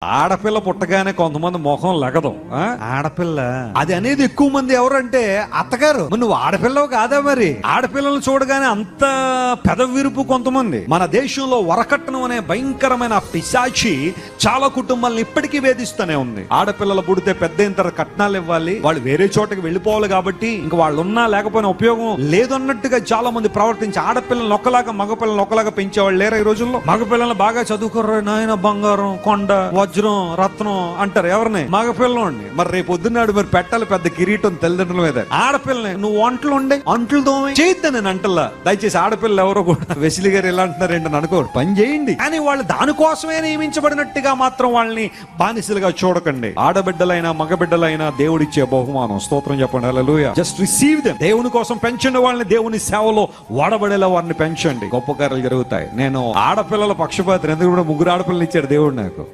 ఆడపిల్ల పుట్టగానే కొంతమంది మొహం లగదు. ఆడపిల్ల అది అనేది ఎక్కువ మంది ఎవరంటే అత్తగారు. నువ్వు ఆడపిల్లవు కాదా? మరి ఆడపిల్లలు చూడగానే అంత పెదవిరుపు కొంతమంది. మన దేశంలో వరకట్నం అనే భయంకరమైన పిశాచి చాలా కుటుంబాలను ఇప్పటికీ వేధిస్తూనే ఉంది. ఆడపిల్లలు పుడితే పెద్ద ఇంత కట్నాలు ఇవ్వాలి, వాళ్ళు వేరే చోటకి వెళ్ళిపోవాలి, కాబట్టి ఇంక వాళ్ళు ఉన్నా లేకపోయినా ఉపయోగం లేదన్నట్టుగా చాలా మంది ప్రవర్తించి ఆడపిల్లలను ఒకలాగా మగపిల్లలను ఒకలాగా పెంచేవాళ్ళు లేరా ఈ రోజుల్లో? మగపిల్లలు బాగా చదువుకోర్రా నాయన, బంగారం కొండ వజ్రం రత్నం అంటారు ఎవరిని? మగపిల్లని. మరి రేపు పొద్దున్నాడు మరి పెట్టాలి పెద్ద కిరీటం తల్లిదండ్రుల మీద. ఆడపిల్లని నువ్వు వంటలు ఉండే అంట్లు దోమే చేయొద్దు నేను అంటల్లా. దయచేసి ఆడపిల్లలు ఎవరో కూడా వెసిలి గారు ఎలా అంటున్నారు ఏంటని అనుకోరు, పని చేయండి. కానీ వాళ్ళు దానికోసమే నియమించబడినట్టుగా మాత్రం వాళ్ళని బానిసలుగా చూడకండి. ఆడబిడ్డలైనా మగబిడ్డలైనా దేవుడిచ్చే బహుమానం. స్తోత్రం చెప్పండి. హల్లెలూయా. Just receive them. దేవుని కోసం పెంచండి వాళ్ళని, దేవుని సేవలో వాడబడేలా వారిని పెంచండి. గొప్ప కార్యాలు జరుగుతాయి. నేను ఆడపిల్లల పక్షపాతం, ఎందుకు కూడా ముగ్గురు ఆడపిల్లలు ఇచ్చాడు దేవుడు నాకు.